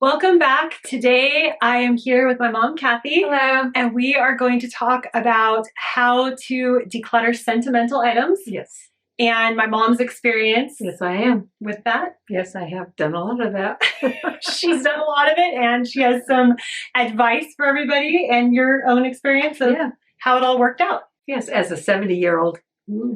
Welcome back. Today I am here with my mom, Kathy. Hello. And we are going to talk about how to declutter sentimental items. Yes. And my mom's experience. Yes, I am. With that. Yes, I have done a lot of that. She's done a lot of it, and she has some advice for everybody and your own experience of how it all worked out. Yes, as a 70-year-old.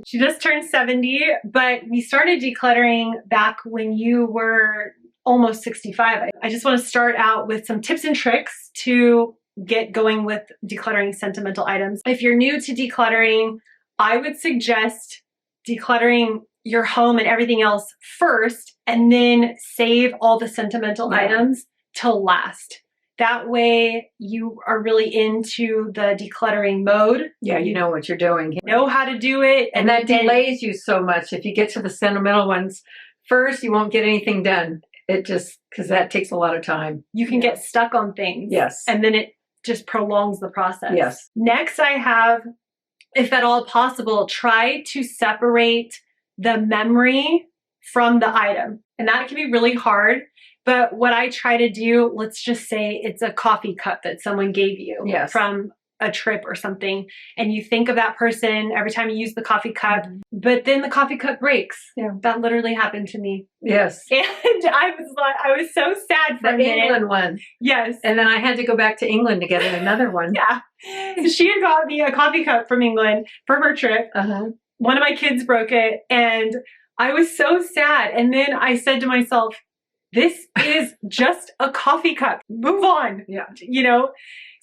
She just turned 70, but we started decluttering back when you were almost 65. I just want to start out with some tips and tricks to get going with decluttering sentimental items. If you're new to decluttering, I would suggest decluttering your home and everything else first, and then save all the sentimental items till last. That way you are really into the decluttering mode. Yeah, you know what you're doing. You know how to do it. And that delays you so much. If you get to the sentimental ones first, you won't get anything done. It just, because that takes a lot of time. You can get stuck on things. Yes. And then it just prolongs the process. Yes. Next I have, if at all possible, try to separate the memory from the item. And that can be really hard. But what I try to do, let's just say it's a coffee cup that someone gave you from a trip or something. And you think of that person every time you use the coffee cup, but then the coffee cup breaks. Yeah. That literally happened to me. Yes. And I was so sad for a minute. The England one. Yes. And then I had to go back to England to get another one. Yeah. She had got me a coffee cup from England for her trip. One of my kids broke it and I was so sad. And then I said to myself, this is just a coffee cup. Move on. Yeah. You know?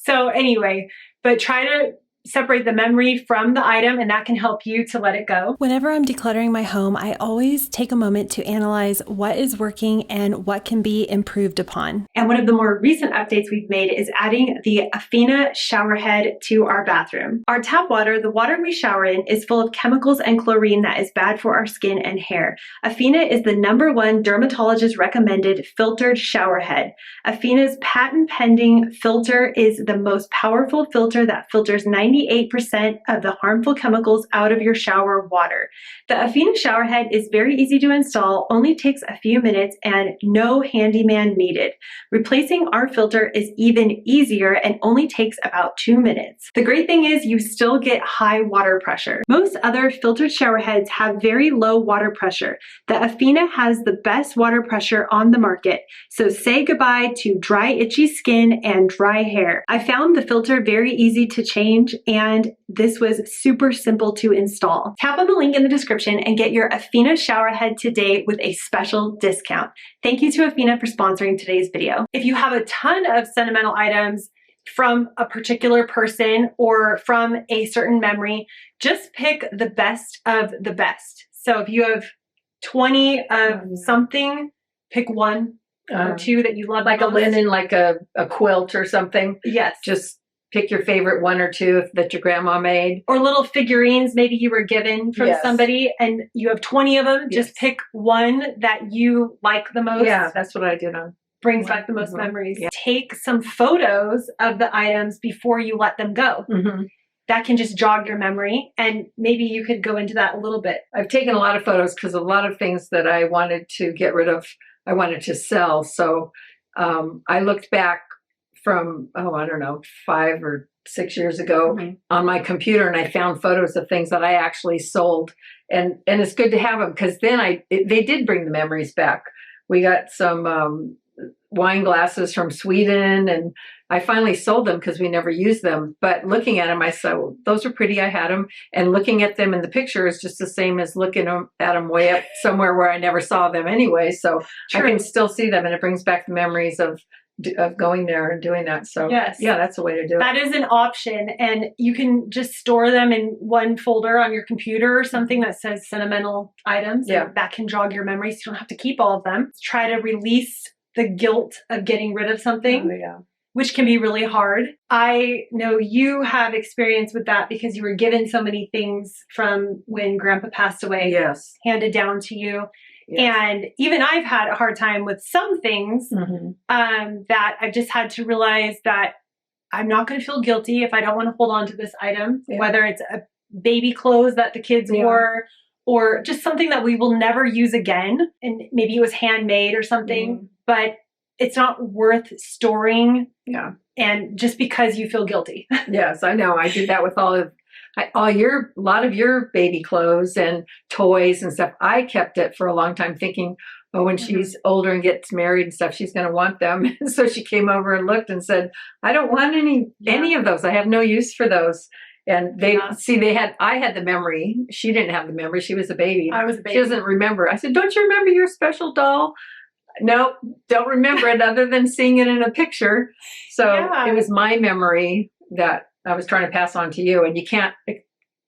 So anyway, but try to separate the memory from the item, and that can help you to let it go. Whenever I'm decluttering my home, I always take a moment to analyze what is working and what can be improved upon. And one of the more recent updates we've made is adding the Afina shower head to our bathroom. Our tap water, the water we shower in, is full of chemicals and chlorine that is bad for our skin and hair. Afina is the #1 dermatologist recommended filtered shower head. Afina's patent pending filter is the most powerful filter that filters 98% of the harmful chemicals out of your shower water. The Afina shower head is very easy to install, only takes a few minutes, and no handyman needed. Replacing our filter is even easier and only takes about 2 minutes. The great thing is you still get high water pressure. Most other filtered shower heads have very low water pressure. The Afina has the best water pressure on the market, so say goodbye to dry, itchy skin and dry hair. I found the filter very easy to change, and this was super simple to install. Tap on the link in the description and get your Afina shower head today with a special discount. Thank you to Afina for sponsoring today's video. If you have a ton of sentimental items from a particular person or from a certain memory, just pick the best of the best. So if you have 20 of something, pick one or two that you love. Like a linen, like a quilt or something. Yes. Just pick your favorite one or two that your grandma made. Or little figurines maybe you were given from somebody and you have 20 of them. Just pick one that you like the most. Yeah, that's what I did on. Brings back the most memories. Yeah. Take some photos of the items before you let them go. That can just jog your memory, and maybe you could go into that a little bit. I've taken a lot of photos because a lot of things that I wanted to get rid of, I wanted to sell. So I looked back from, I don't know, 5 or 6 years ago on my computer, and I found photos of things that I actually sold. And it's good to have them because then they did bring the memories back. We got some wine glasses from Sweden, and I finally sold them because we never used them. But looking at them, I said, well, those are pretty. I had them. And looking at them in the picture is just the same as looking at them way up somewhere where I never saw them anyway. So I can still see them, and it brings back the memories of going there and doing that. So yeah, that's a way to do it. That is an option, and you can just store them in one folder on your computer or something that says sentimental items. Yeah, that can jog your memories. You don't have to keep all of them. Try to release the guilt of getting rid of something. Which can be really hard. I know you have experience with that because you were given so many things from when Grandpa passed away, handed down to you. And even I've had a hard time with some things that I've just had to realize that I'm not going to feel guilty if I don't want to hold on to this item, whether it's a baby clothes that the kids wore or just something that we will never use again. And maybe it was handmade or something, but it's not worth storing. Yeah. And just because you feel guilty. Yes, I know. I did that with a lot of your baby clothes and toys and stuff. I kept it for a long time thinking, oh, when she's older and gets married and stuff, she's going to want them. So she came over and looked and said, I don't want any of those. I have no use for those. And I had the memory. She didn't have the memory. She was a baby. I was a baby. She doesn't remember. I said, don't you remember your special doll? Nope, don't remember it other than seeing it in a picture. So it was my memory that I was trying to pass on to you, and you can't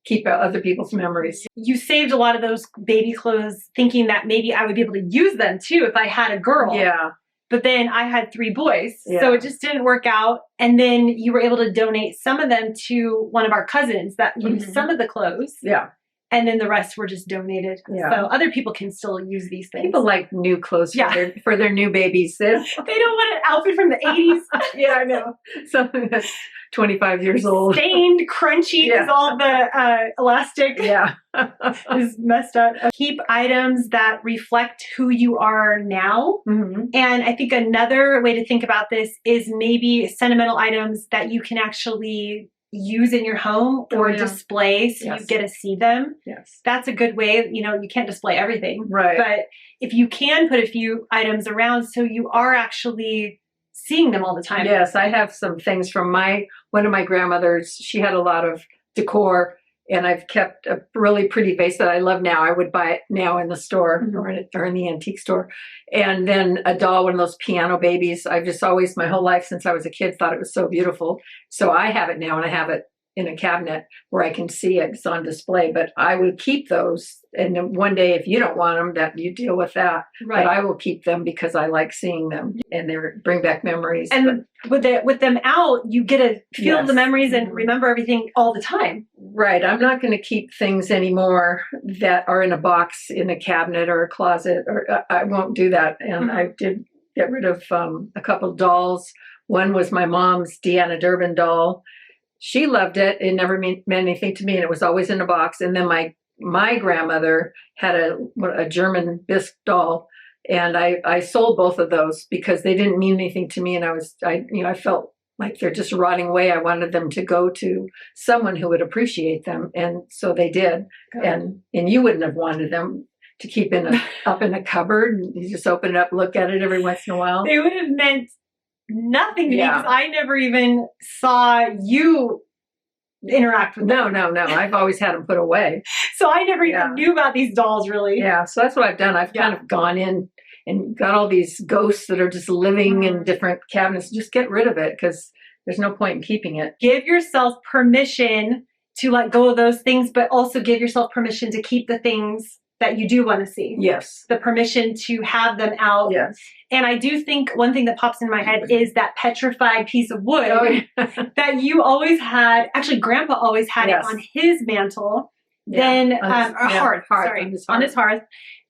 keep other people's memories. You saved a lot of those baby clothes thinking that maybe I would be able to use them too if I had a girl. Yeah. But then I had 3 boys, so it just didn't work out. And then you were able to donate some of them to one of our cousins that used some of the clothes. Yeah. And then the rest were just donated. Yeah. So other people can still use these things. People like new clothes for their new babies. They don't want an outfit from the 80s. Yeah, I know. Something that's 25 years old. Stained, crunchy, because all the elastic is messed up. Keep items that reflect who you are now. Mm-hmm. And I think another way to think about this is maybe sentimental items that you can actually use in your home or display so you get to see them. Yes. That's a good way. You know, you can't display everything. Right. But if you can put a few items around so you are actually seeing them all the time. Yes, I have some things from one of my grandmothers. She had a lot of decor, and I've kept a really pretty vase that I love now. I would buy it now in the store or in the antique store. And then a doll, one of those piano babies. I've just always, my whole life since I was a kid, thought it was so beautiful. So I have it now, and I have it in a cabinet where I can see it. It's on display, but I would keep those. And then one day, if you don't want them, that you deal with that. Right. But I will keep them because I like seeing them, and they bring back memories. And with them out, you get to feel the memories and remember everything all the time. Right. I'm not going to keep things anymore that are in a box in a cabinet or a closet, or I won't do that. And I did get rid of a couple of dolls. One was my mom's Deanna Durbin doll. She loved it. It never meant anything to me, and it was always in a box. And then my grandmother had a German bisque doll, and I sold both of those because they didn't mean anything to me, and I felt like they're just rotting away. I wanted them to go to someone who would appreciate them, and so they did. And you wouldn't have wanted them to keep up in a cupboard. And you just open it up, look at it every once in a while. They would have meant nothing to me because I never even saw you interact with them. No. I've always had them put away. So I never even knew about these dolls, really. Yeah, so that's what I've done. I've kind of gone in and got all these ghosts that are just living in different cabinets. Just get rid of it because there's no point in keeping it. Give yourself permission to let go of those things, but also give yourself permission to keep the things that you do want to see. Yes. The permission to have them out. Yes. And I do think one thing that pops in my head is that petrified piece of wood that you always had. Actually, Grandpa always had it on his mantle. Then hearth. On his hearth.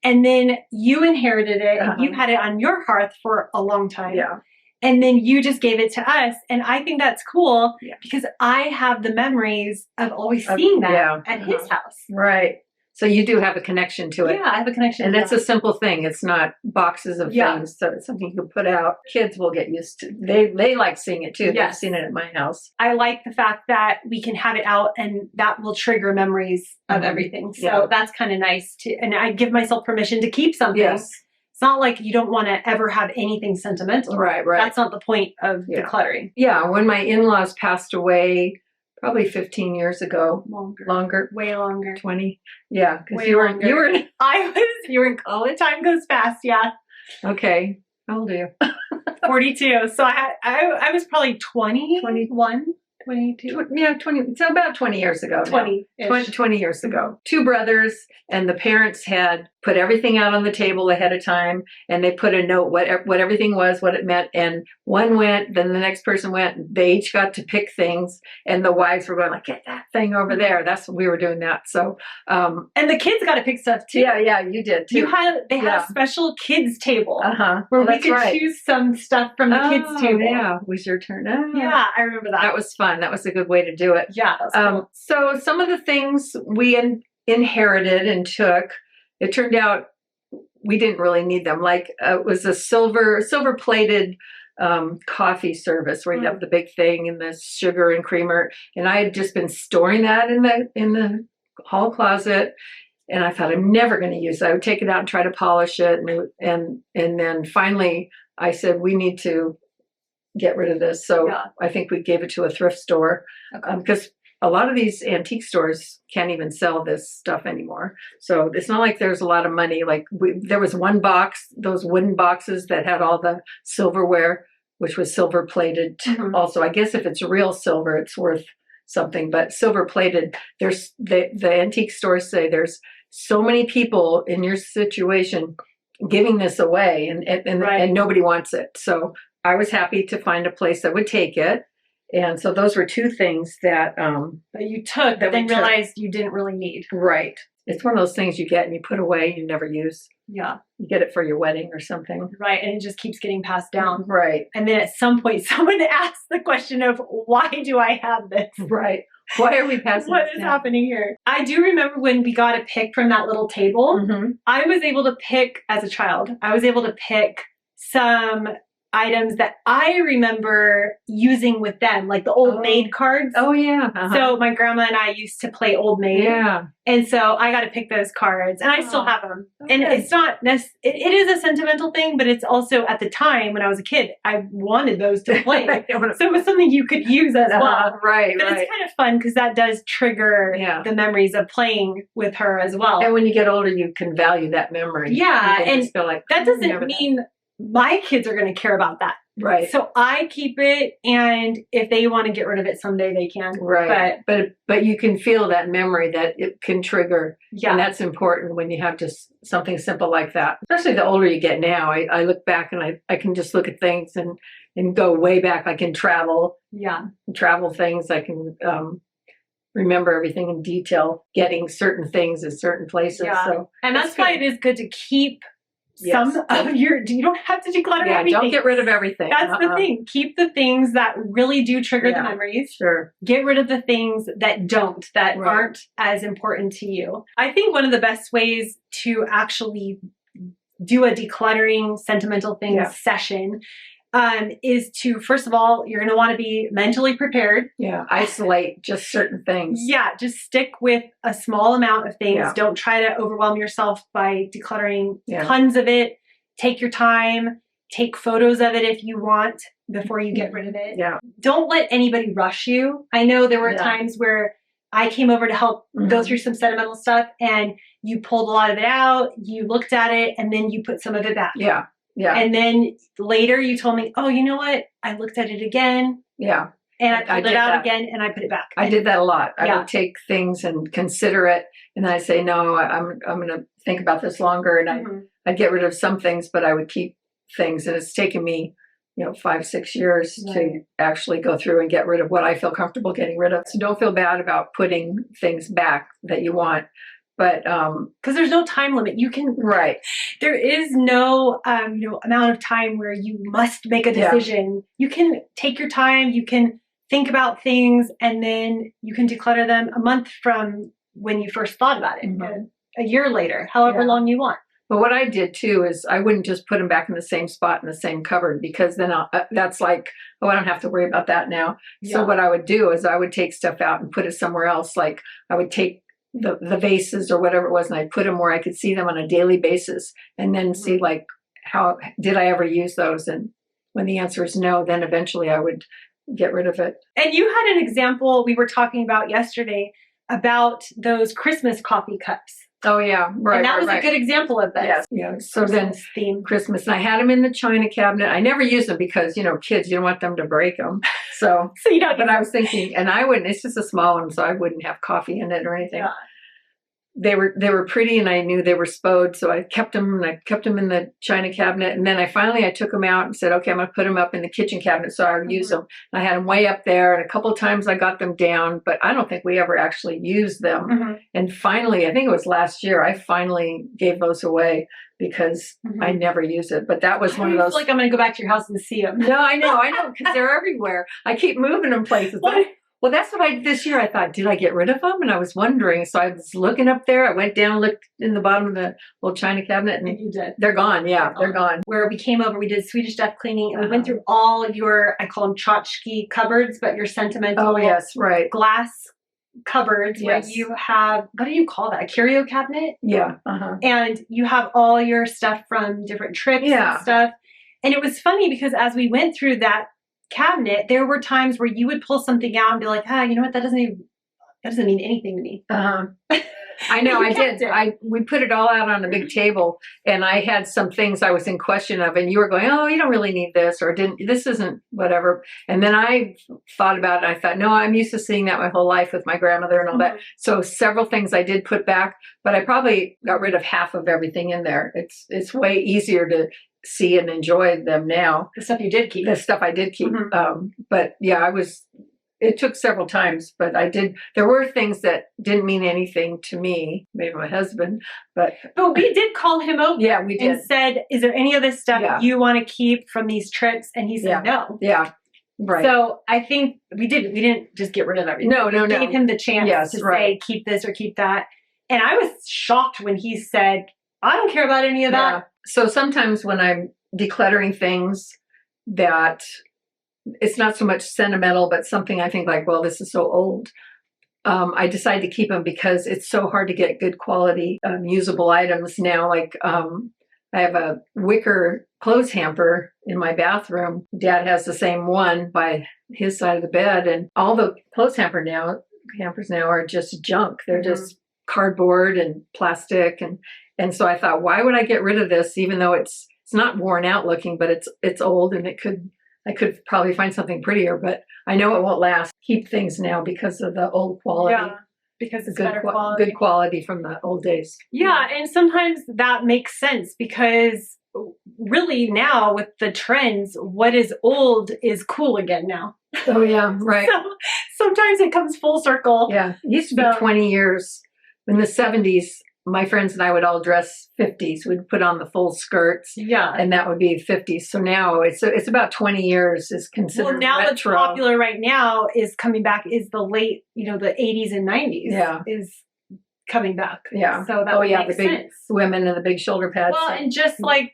And then you inherited it. And you had it on your hearth for a long time. Yeah. And then you just gave it to us. And I think that's cool because I have the memories of always seeing that at his house. Right. So you do have a connection to it. Yeah, I have a connection. And it's a simple thing. It's not boxes of things. So it's something you can put out. Kids will get used to. They like seeing it too. They've seen it at my house. I like the fact that we can have it out and that will trigger memories of everything. So that's kind of nice too. And I give myself permission to keep something. Yes. It's not like you don't want to ever have anything sentimental. Right. That's not the point of decluttering. Yeah. When my in-laws passed away, probably 15 years ago. Longer. Way longer. 20. Yeah. Because you were in college? Time goes fast, Okay. How old are you? 42. So I was probably 20, 21, 22. Yeah, 20. So about 20 years ago. 20 years ago. 2 brothers, and the parents had put everything out on the table ahead of time, and they put a note what everything was, what it meant, and one went, then the next person went. They each got to pick things, and the wives were going like, "Get that thing over there." We were doing that. So, and the kids got to pick stuff too. Yeah, you did too. They had a special kids table where we could choose some stuff from the kids table. Yeah, it was your turn. Yeah, I remember that. That was fun. That was a good way to do it. Yeah. Cool. So some of the things we inherited and took. It turned out we didn't really need them. Like it was a silver plated coffee service where you have the big thing and the sugar and creamer. And I had just been storing that in the hall closet. And I thought, I'm never going to use it. I would take it out and try to polish it. And then finally I said, we need to get rid of this. So I think we gave it to a thrift store because a lot of these antique stores can't even sell this stuff anymore. So it's not like there's a lot of money. Like there was one box, those wooden boxes that had all the silverware, which was silver plated. Also, I guess if it's real silver, it's worth something. But silver plated, there's the antique stores say there's so many people in your situation giving this away, and nobody wants it. So I was happy to find a place that would take it. And so those were two things that you took, but then realized you didn't really need. Right. It's one of those things you get and you put away, you never use. Yeah. You get it for your wedding or something. Right. And it just keeps getting passed down. Right. And then at some point, someone asks the question of, why do I have this? Right. Why are we passing What is happening here? I do remember when we got a pick from that little table, I was able to pick, as a child, I was able to pick some items that I remember using with them, like the Old Maid cards. Oh, yeah. So my grandma and I used to play Old Maid. Yeah. And so I got to pick those cards, and I still have them. Okay. And it's not it is a sentimental thing, but it's also, at the time when I was a kid, I wanted those to play. So it was something you could use as well. Right, but it's kind of fun because that does trigger the memories of playing with her as well. And when you get older, you can value that memory. Yeah. And feel like, that doesn't mean my kids are going to care about that. Right. So I keep it, and if they want to get rid of it someday, they can. Right. But you can feel that memory that it can trigger. Yeah. And that's important when you have just something simple like that. Especially the older you get now. I look back and I can just look at things and go way back. I can travel. Yeah. Travel things. I can remember everything in detail, getting certain things at certain places. Yeah. So and that's why it is good to keep some of you don't have to declutter everything. Don't get rid of everything. That's the thing. Keep the things that really do trigger the memories. Sure. Get rid of the things that don't, that aren't as important to you. I think one of the best ways to actually do a decluttering sentimental things session is to, first of all, you're going to want to be mentally prepared. Yeah. Isolate just certain things. Yeah. Just stick with a small amount of things. Yeah. Don't try to overwhelm yourself by decluttering tons of it. Take your time. Take photos of it if you want before you get rid of it. Yeah. Don't let anybody rush you. I know there were times where I came over to help go through some sentimental stuff, and you pulled a lot of it out, you looked at it, and then you put some of it back. Yeah. Yeah. And then later you told me, oh, you know what? I looked at it again. Yeah. And I pulled it out again, and I put it back. I did that a lot. I would take things and consider it. And then I say, no, I'm going to think about this longer. And I'd get rid of some things, but I would keep things. And it's taken me, 5-6 years to actually go through and get rid of what I feel comfortable getting rid of. So don't feel bad about putting things back that you want. But because there's no time limit, you can there is no amount of time where you must make a decision. You can take your time, you can think about things, and then you can declutter them a month from when you first thought about it, a year later, however long you want. But what I did too is I wouldn't just put them back in the same spot in the same cupboard, because then that's like, oh, I don't have to worry about that now. Yeah. So what I would do is I would take stuff out and put it somewhere else. Like I would take the vases or whatever it was, and I'd put them where I could see them on a daily basis, and then see like, how did I ever use those? And when the answer is no, then eventually I would get rid of it. And you had an example we were talking about yesterday about those Christmas coffee cups. Oh yeah, right. And that was a good example of this. Yes, yeah. So then Christmas, and I had them in the china cabinet. I never used them because kids, you don't want them to break them. So, you don't. But I was thinking, and I wouldn't. It's just a small one, so I wouldn't have coffee in it or anything. Yeah. They were pretty, and I knew they were spode, so I kept them, and I kept them in the china cabinet. And then I took them out and said, okay, I'm going to put them up in the kitchen cabinet so I would use them. And I had them way up there, and a couple of times I got them down, but I don't think we ever actually used them. And finally, I think it was last year, I finally gave those away because I never use it. But that was one of those. I feel like I'm going to go back to your house and see them. No, I know, because they're everywhere. I keep moving them places. Well, that's what I did this year. I thought, did I get rid of them? And I was wondering. So I was looking up there. I went down, looked in the bottom of the little china cabinet, and You did. they're gone. Yeah, they're gone. Where we came over, we did Swedish death cleaning, and we went through all your, I call them tchotchke cupboards, but your sentimental Oh, yes, right. glass cupboards where Yes. you have, what do you call that? A curio cabinet? Yeah. And you have all your stuff from different trips Yeah. and stuff. And it was funny because as we went through that cabinet, there were times where you would pull something out and be like, you know what? That doesn't mean anything to me. I know. You I kept did. it. We put it all out on a big table, and I had some things I was in question of, and you were going, "Oh, you don't really need this," or this isn't whatever. And then I thought about it. I thought, no, I'm used to seeing that my whole life with my grandmother and all that. So several things I did put back, but I probably got rid of half of everything in there. It's way easier to see and enjoy them now. The stuff you did keep. The stuff I did keep. But yeah, it took several times, but I did. There were things that didn't mean anything to me, maybe my husband, but we did call him over. Yeah, we did. And said, is there any of this stuff Yeah. you want to keep from these trips? And he said, Yeah. no. Yeah, right. So I think we didn't just get rid of everything. No. We gave him the chance to say, keep this or keep that. And I was shocked when he said, I don't care about any of that. Yeah. So sometimes when I'm decluttering things that it's not so much sentimental, but something I think like, well, this is so old. I decide to keep them because it's so hard to get good quality usable items now. Like I have a wicker clothes hamper in my bathroom. Dad has the same one by his side of the bed, and all the clothes hampers now are just junk. They're just cardboard and plastic, and so I thought, why would I get rid of this, even though it's not worn out looking, but it's old, and I could probably find something prettier, but I know it won't last. Keep things now because of the old quality. Yeah, because it's better quality. Good quality from the old days. Yeah, and sometimes that makes sense because really now with the trends, what is old is cool again now. Oh yeah, right. So sometimes it comes full circle. Yeah, it used to be 20 years. In the 70s, my friends and I would all dress 50s. We'd put on the full skirts. Yeah. And that would be 50s. So now it's about 20 years is considered Well, now what's retro. popular right now is coming back is the late, the 80s and 90s. Yeah. Is coming back. Yeah. So that makes the big sense. women and the big shoulder pads. Well, and just like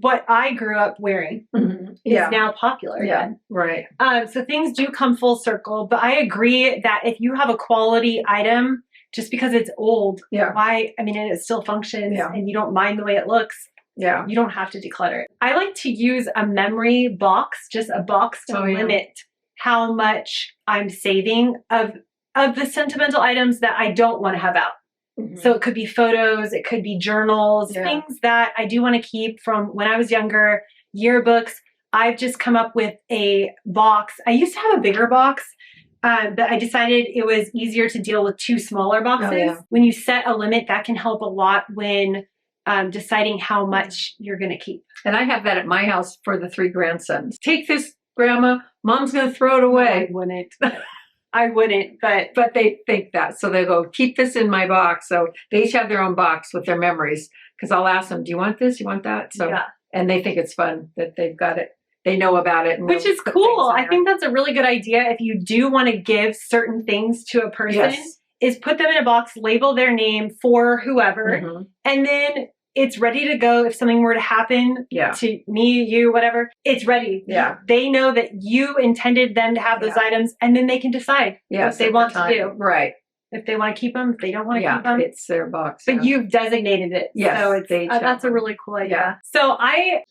what I grew up wearing is now popular again. Right. So things do come full circle, but I agree that if you have a quality item, just because it's old, and it still functions and you don't mind the way it looks, you don't have to declutter it. I like to use a memory box, just a box to limit how much I'm saving of the sentimental items that I don't want to have out. So it could be photos, it could be journals, things that I do want to keep from when I was younger, yearbooks. I've just come up with a box. I used to have a bigger box, but I decided it was easier to deal with two smaller boxes. When you set a limit, that can help a lot when deciding how much you're going to keep. And I have that at my house for the 3 grandsons. Take this, Grandma. Mom's going to throw it away. I wouldn't, but they think that. So they go, keep this in my box. So they each have their own box with their memories. Because I'll ask them, do you want this? You want that? So, and they think it's fun that they've got it. They know about it. Which is cool. I think that's a really good idea. If you do want to give certain things to a person, is put them in a box, label their name for whoever, and then it's ready to go. If something were to happen to me, you, whatever, it's ready. Yeah. They know that you intended them to have those items, and then they can decide what they want to do. Right. If they want to keep them, if they don't want to keep them. It's their box. But you've designated it. Yes. So it's, that's a really cool idea. Yeah. So I,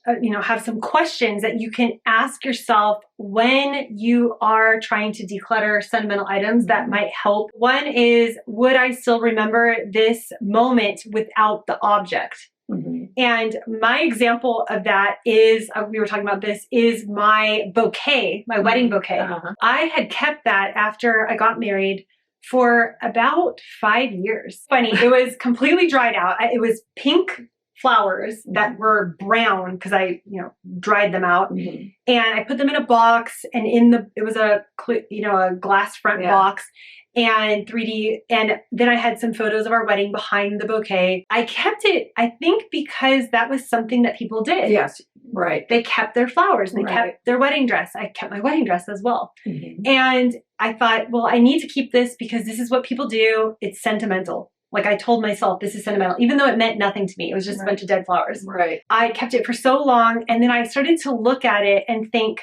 have some questions that you can ask yourself when you are trying to declutter sentimental items that might help. One is, would I still remember this moment without the object? And my example of that is, we were talking about this, is my bouquet, my wedding bouquet. I had kept that after I got married for about 5 years. Funny, it was completely dried out. It was pink flowers that were brown because I, dried them out. And I put them in a box, and it was a glass front box and 3D. And then I had some photos of our wedding behind the bouquet. I kept it, I think, because that was something that people did. Yes. Right. They kept their flowers and they Right. kept their wedding dress. I kept my wedding dress as well. Mhm. And I thought, well, I need to keep this because this is what people do. It's sentimental. Like I told myself, this is sentimental, even though it meant nothing to me. It was just a bunch of dead flowers. Right. I kept it for so long. And then I started to look at it and think,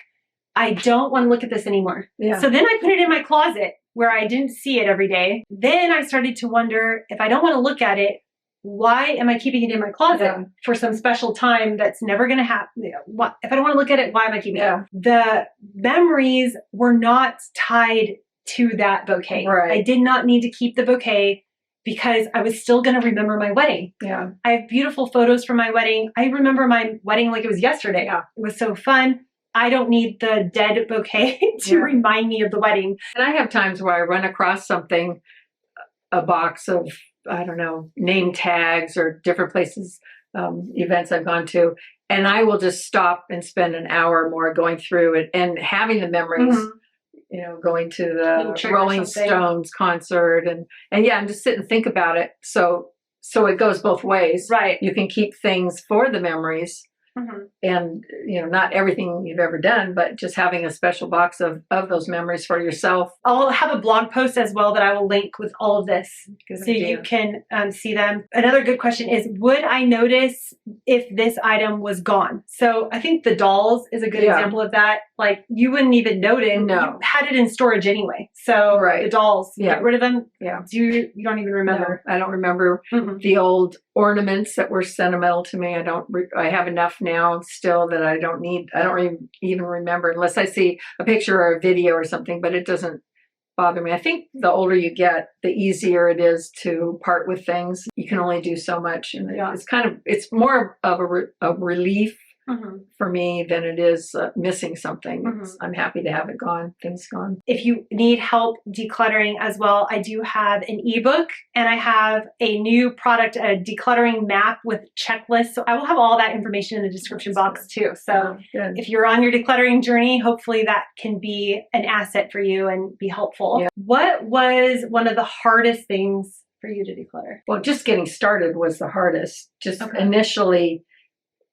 I don't want to look at this anymore. Yeah. So then I put it in my closet where I didn't see it every day. Then I started to wonder, if I don't want to look at it, why am I keeping it in my closet for some special time that's never going to happen? If I don't want to look at it, why am I keeping it? The memories were not tied to that bouquet. Right. I did not need to keep the bouquet because I was still going to remember my wedding. Yeah. I have beautiful photos from my wedding. I remember my wedding like it was yesterday. Yeah. It was so fun. I don't need the dead bouquet to remind me of the wedding. And I have times where I run across something, a box of, I don't know, name tags or different places, events I've gone to, and I will just stop and spend an hour or more going through it and having the memories, you know, going to the Rolling Stones concert and yeah, and just sit and think about it. So it goes both ways. Right. You can keep things for the memories. And, you know, not everything you've ever done, but just having a special box of those memories for yourself. I'll have a blog post as well that I will link with all of this so you can see them. Another good question is, would I notice if this item was gone? So I think the dolls is a good example of that. Like you wouldn't even notice. No. You had it in storage anyway. So the dolls, get rid of them. Yeah. You don't even remember. No, I don't remember the old ornaments that were sentimental to me. I have enough now still that I don't need. I don't even remember unless I see a picture or a video or something, but it doesn't bother me. I think the older you get, the easier it is to part with things. You can only do so much. And it's more of a relief for me than it is missing something. I'm happy to have it gone, things gone. If you need help decluttering as well, I do have an ebook and I have a new product, a decluttering map with checklists. So I will have all that information in the description box too. So if you're on your decluttering journey, hopefully that can be an asset for you and be helpful. Yeah. What was one of the hardest things for you to declutter? Well, just getting started was the hardest. Just initially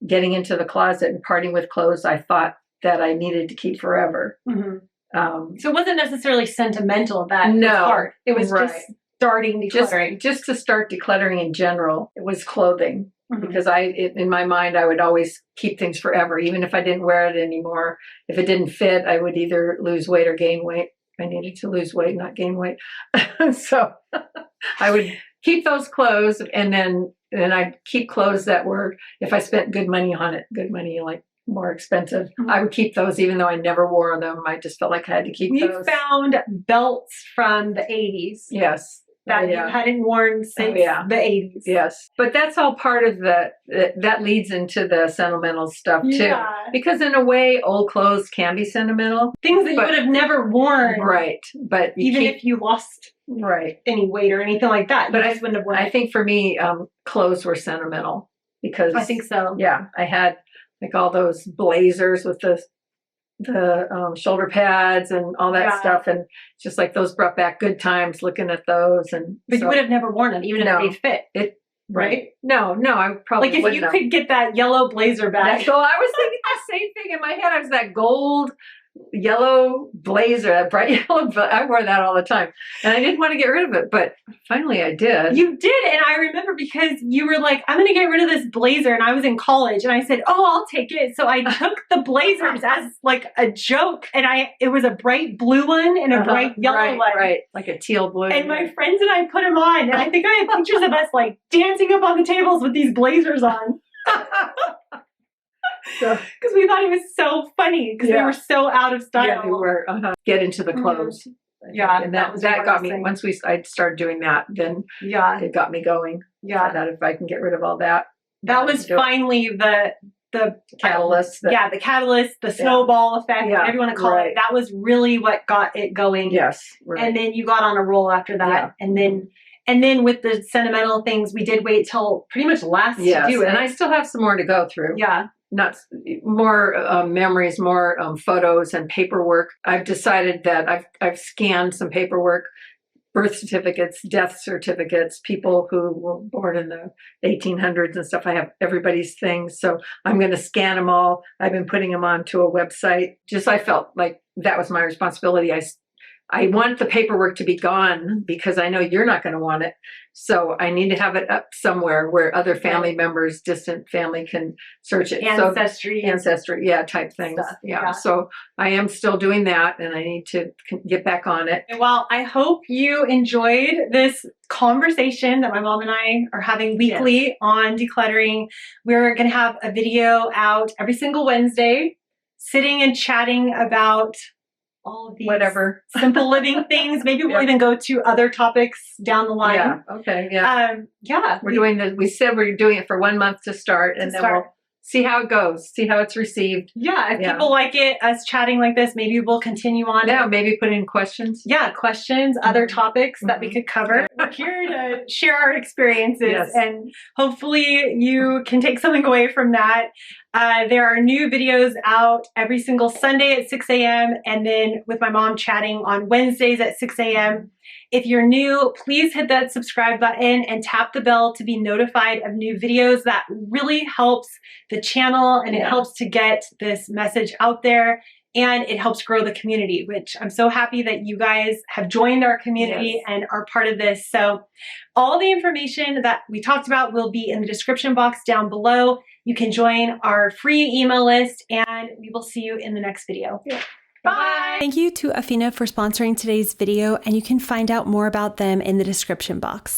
getting into the closet and parting with clothes I thought that I needed to keep forever. So it wasn't necessarily sentimental that was hard. It was just starting decluttering. Just to start decluttering in general, it was clothing. Because in my mind, I would always keep things forever, even if I didn't wear it anymore. If it didn't fit, I would either lose weight or gain weight. I needed to lose weight, not gain weight. So I would keep those clothes and then I'd keep clothes that were, if I spent good money on it, good money, like more expensive, I would keep those even though I never wore them. I just felt like I had to keep those. We found belts from the 80s. Yes. That you hadn't worn since the 80s. Yes. But that's all part of that leads into the sentimental stuff too. Because in a way, old clothes can be sentimental. Things that you would have never worn. Right. But even if you lost any weight or anything like that. But I just wouldn't have worn it. I think for me, clothes were sentimental because I think so. Yeah. I had like all those blazers with the shoulder pads and all that stuff, and just like those brought back good times looking at those. But you would have never worn them even if they fit it, right? No, I probably like if you could get that yellow blazer back. So I was thinking the same thing in my head. I was that gold yellow blazer, that bright yellow. I wore that all the time, and I didn't want to get rid of it, but finally I did. You did, and I remember because you were like, "I'm going to get rid of this blazer," and I was in college, and I said, "Oh, I'll take it." So I took the blazers as like a joke, and it was a bright blue one and a bright yellow one, like a teal blue. And my friends and I put them on, and I think I have pictures of us like dancing up on the tables with these blazers on. Because we thought it was so funny because they were so out of style. Yeah, they were. Get into the clothes. Yeah, and that got me. Once I started doing that, then it got me going. Yeah, that if I can get rid of all that. That was finally the catalyst. The catalyst, the snowball effect, whatever you want to call it. That was really what got it going. Yes, and then you got on a roll after that, and then with the sentimental things, we did wait till pretty much last to do it, and I still have some more to go through. Yeah. Not more memories, more photos and paperwork. I've decided that I've scanned some paperwork birth certificates, death certificates, people who were born in the 1800s and stuff. I have everybody's things. So I'm going to scan them all. I've been putting them onto a website. I felt like that was my responsibility. I want the paperwork to be gone because I know you're not going to want it. So I need to have it up somewhere where other family members, distant family, can search it. Ancestry. Yeah, type things. Stuff, Yeah. So I am still doing that, and I need to get back on it. Well, I hope you enjoyed this conversation that my mom and I are having weekly on decluttering. We're going to have a video out every single Wednesday, sitting and chatting about all of these Whatever simple living things. Maybe we'll even go to other topics down the line. Yeah. Okay. Yeah. We're doing this. We said we're doing it for 1 month to start, and then we'll see how it goes, see how it's received. Yeah. If people like it, us chatting like this, maybe we'll continue on. Yeah. Maybe put in questions. Yeah. Questions, other topics that we could cover. We're here to share our experiences, and hopefully you can take something away from that. There are new videos out every single Sunday at 6 a.m. and then with my mom chatting on Wednesdays at 6 a.m. If you're new, please hit that subscribe button and tap the bell to be notified of new videos. That really helps the channel, and it helps to get this message out there, and it helps grow the community, which I'm so happy that you guys have joined our community and are part of this. So all the information that we talked about will be in the description box down below. You can join our free email list, and we will see you in the next video. Bye. Thank you to Afina for sponsoring today's video, and you can find out more about them in the description box.